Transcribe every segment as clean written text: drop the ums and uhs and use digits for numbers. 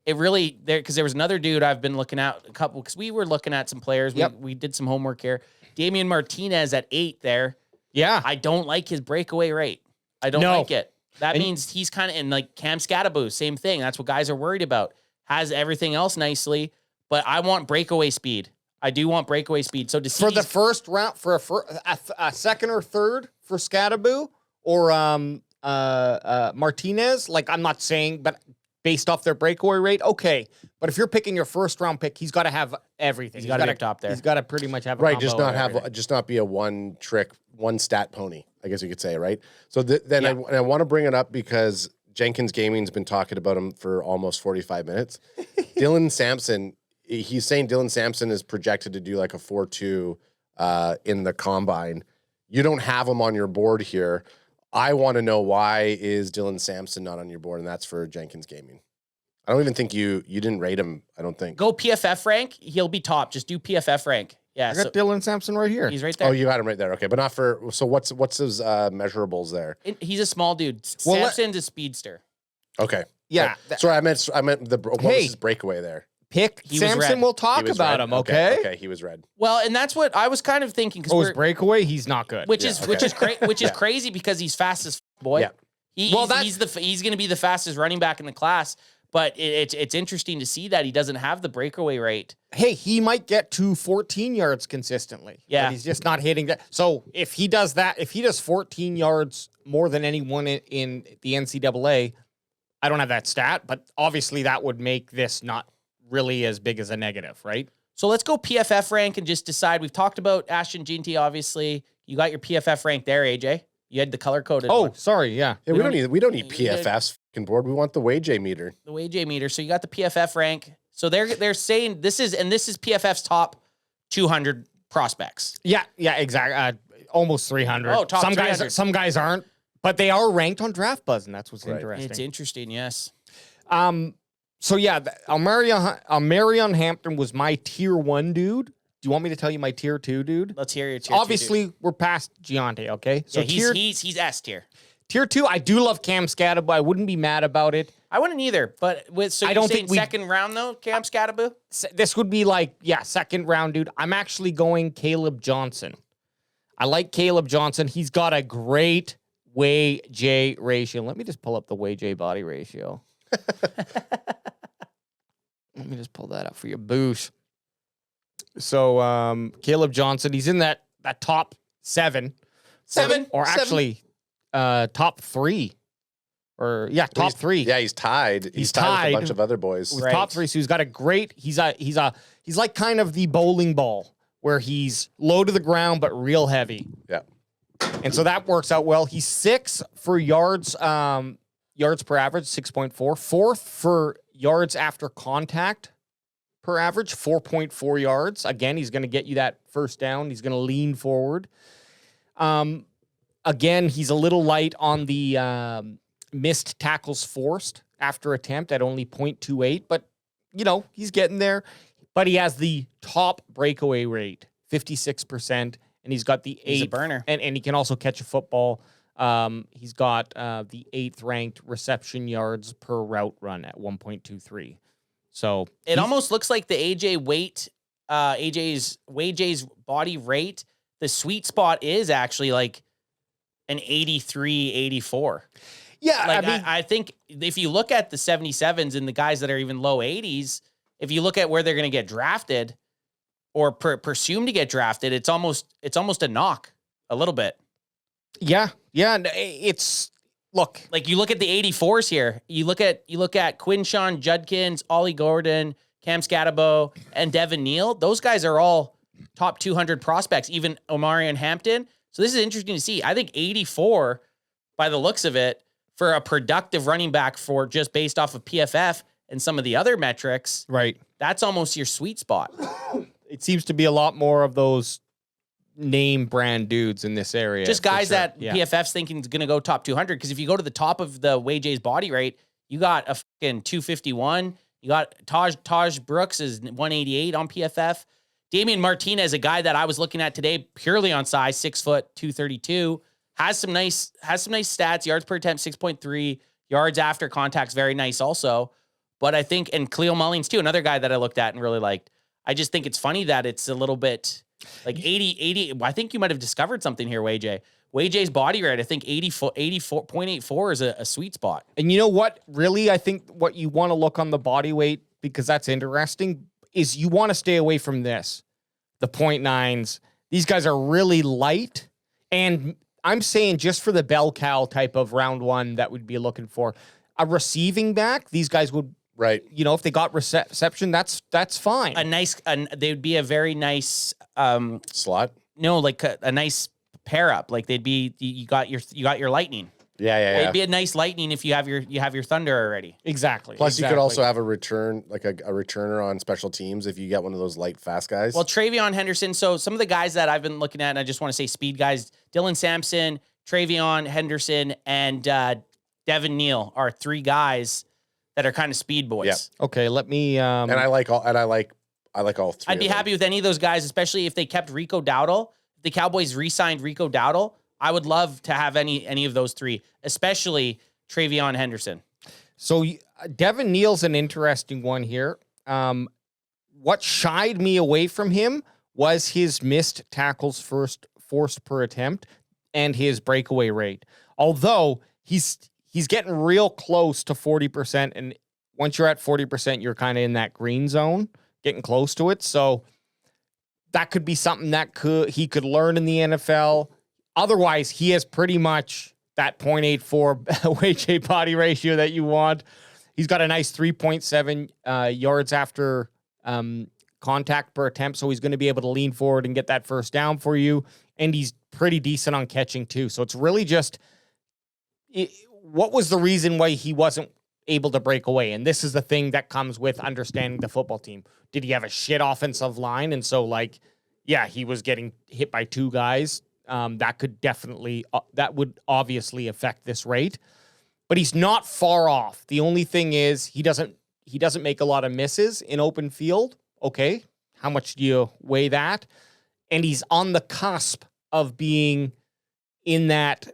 it really there because there was another dude I've been looking at a couple because we were looking at some players. We did some homework here. Damian Martinez at 8 there. Yeah. I don't like his breakaway rate. I don't like it. That means he's kind of in like Cam Skattebo, same thing. That's what guys are worried about. Has everything else nicely, but I want breakaway speed. I do want breakaway speed. So to see for the first round, for a second or third for Skattebo or Martinez, like I'm not saying, but based off their breakaway rate, okay. But if you're picking your first round pick, he's got to have everything. He's got to be top there. He's got to pretty much have a right. Just not be a one stat pony, I guess you could say, right? So then I want to bring it up because Jenkins Gaming's been talking about him for almost 45 minutes. Dylan Sampson, he's saying Dylan Sampson is projected to do like a 4.2 in the combine. You don't have him on your board here. I want to know why is Dylan Sampson not on your board, and that's for Jenkins Gaming. I don't even think you didn't rate him, I don't think. Go PFF rank, he'll be top. Just do PFF rank. Yeah, I got Dylan Sampson right here. He's right there. Oh, you got him right there. Okay, but not for. So what's his measurables there? He's a small dude. Sampson's a speedster. Okay. Yeah. Sorry, I meant what was his breakaway there? Pick Sampson. We'll talk about him. Okay. Okay, he was red. Well, and that's what I was kind of thinking. His breakaway, he's not good. Which is crazy because he's fast as boy. Yeah. He's going to be the fastest running back in the class. But it's interesting to see that he doesn't have the breakaway rate. Hey, he might get to 14 yards consistently. Yeah. But he's just not hitting that. So if he does that, if he does 14 yards more than anyone in the NCAA, I don't have that stat, but obviously that would make this not really as big as a negative, right? So let's go PFF rank and just decide. We've talked about Ashton Ginty, obviously. You got your PFF rank there, AJ. You had the color-coded one. Sorry, yeah. We don't need PFF's fucking board. We want the wage meter. The wage meter. So you got the PFF rank. So they're saying this is PFF's top 200 prospects. Yeah, exactly. Almost 300. Oh, top 300. Some guys aren't, but they are ranked on Draft Buzz, and that's what's interesting. It's interesting, yes. So yeah, Almarion Hampton was my tier 1 dude. Do you want me to tell you my tier 2 dude? Let's hear your tier 2. Obviously, we're past Giante, okay? So he's S tier. Tier 2, I do love Cam Skattebo. I wouldn't be mad about it. I wouldn't either. But I don't think second round though, Cam Skattebo? This would be like, second round dude. I'm actually going Kaleb Johnson. I like Kaleb Johnson. He's got a great Way-J ratio. Let me just pull up the Way-J body ratio. Let me just pull that up for you. Boosh. So Kaleb Johnson, he's in that top 7. Or actually top 3. Top 3. Yeah, he's tied. He's tied with a bunch of other boys. With top 3. So he's got a great, he's like kind of the bowling ball where he's low to the ground but real heavy. Yeah. And so that works out well. He's 6 for yards per average, 6.4. 4th for yards after contact per average, 4.4 yards. Again, he's going to get you that first down. He's going to lean forward. Again, he's a little light on the missed tackles forced after attempt at only 0.28, but, he's getting there. But he has the top breakaway rate, 56%, and he's got the 8th. He's a burner. And he can also catch a football. He's got the 8th ranked reception yards per route run at 1.23. So it almost looks like the AJ's body rate. The sweet spot is actually like an 83, 84. Yeah, I think if you look at the 77s and the guys that are even low 80s, if you look at where they're going to get drafted or presumed to get drafted, it's almost a knock a little bit. Yeah. It's look like you look at the 84s here. You look at Quinshon Judkins, Ollie Gordon, Cam Skattebo, and Devin Neal. Those guys are all top 200 prospects. Even Omarion Hampton. So this is interesting to see. I think 84, by the looks of it, for a productive running back for just based off of PFF and some of the other metrics, right? That's almost your sweet spot. It seems to be a lot more of those name brand dudes in this area. Just guys that PFF's thinking is going to go top 200. Because if you go to the top of the Way-J's body rate, you got a fucking 251. You got Taj Brooks is 188 on PFF. Damian Martinez, a guy that I was looking at today purely on size, 6 foot, 232, has some nice stats. Yards per attempt, 6.3. Yards after contact's very nice also. But I think, and Cleo Mullings too, another guy that I looked at and really liked. I just think it's funny that it's a little bit like 80. I think you might have discovered something here, WayJ. WayJ's body rate, I think 84.84 is a sweet spot. And you know what? Really, I think what you want to look on the body weight, because that's interesting, is you want to stay away from this. The 0.9s. These guys are really light. And I'm saying just for the bell cow type of round one that we'd be looking for. A receiving back, these guys would, Right. you know, if they got reception, that's fine. They would be a very nice, Slot. no, like a nice pair up. Like they'd be, you got your lightning. Yeah. It'd be a nice lightning if you have your thunder already. Exactly. Plus, you could also have a return, like a returner on special teams if you get one of those light, fast guys. Well, Travion Henderson. So some of the guys that I've been looking at, and I just want to say speed guys, Dylan Sampson, Travion Henderson, and Devin Neal are three guys that are kind of speed boys. Yeah. Okay, let me and I like all three. I'd be of them. happy with any of those guys, especially if they kept Rico Dowdle. If the Cowboys re-signed Rico Dowdle, I would love to have any of those three, especially Travion Henderson. So Devin Neal's an interesting one here. What shied me away from him was his missed tackles forced per attempt and his breakaway rate. Although he's getting real close to 40%, and once you're at 40%, you're kind of in that green zone, getting close to it. So that could be something that he could learn in the NFL. Otherwise, he has pretty much that 0.84 weight body ratio that you want. He's got a nice 3.7 yards after contact per attempt, so he's going to be able to lean forward and get that first down for you. And he's pretty decent on catching too. So it's really just what was the reason why he wasn't able to break away? And this is the thing that comes with understanding the football team. Did he have a shit offensive line? And so, like, yeah, he was getting hit by two guys. That could definitely, that would obviously affect this rate. But he's not far off. The only thing is he doesn't make a lot of misses in open field. Okay, how much do you weigh that? And he's on the cusp of being in that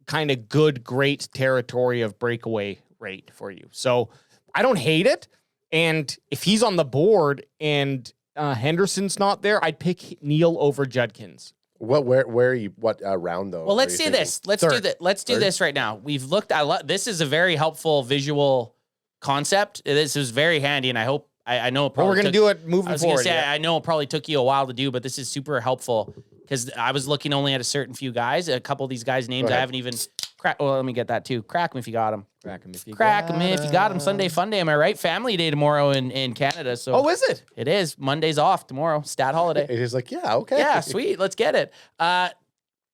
kind of great territory of breakaway rate for you. So I don't hate it. And if he's on the board and Henderson's not there, I'd pick Neal over Judkins. Where are you? What round though? Well, let's do this. Let's do that. Let's do this right now. We've looked. This is a very helpful visual concept. This is very handy, and I hope. I know. We're going to do it moving forward. I know it probably took you a while to do, but this is super helpful because I was looking only at a certain few guys. A couple of these guys' names I haven't even. Well, let me get that too. Crack them if you got them. Crack them if you got them. Sunday fun day. Am I right? Family day tomorrow in Canada. So. Oh, is it? It is. Monday's off tomorrow. Stat holiday. It is like, yeah, okay. Yeah, sweet. Let's get it.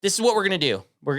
This is what we're going to do.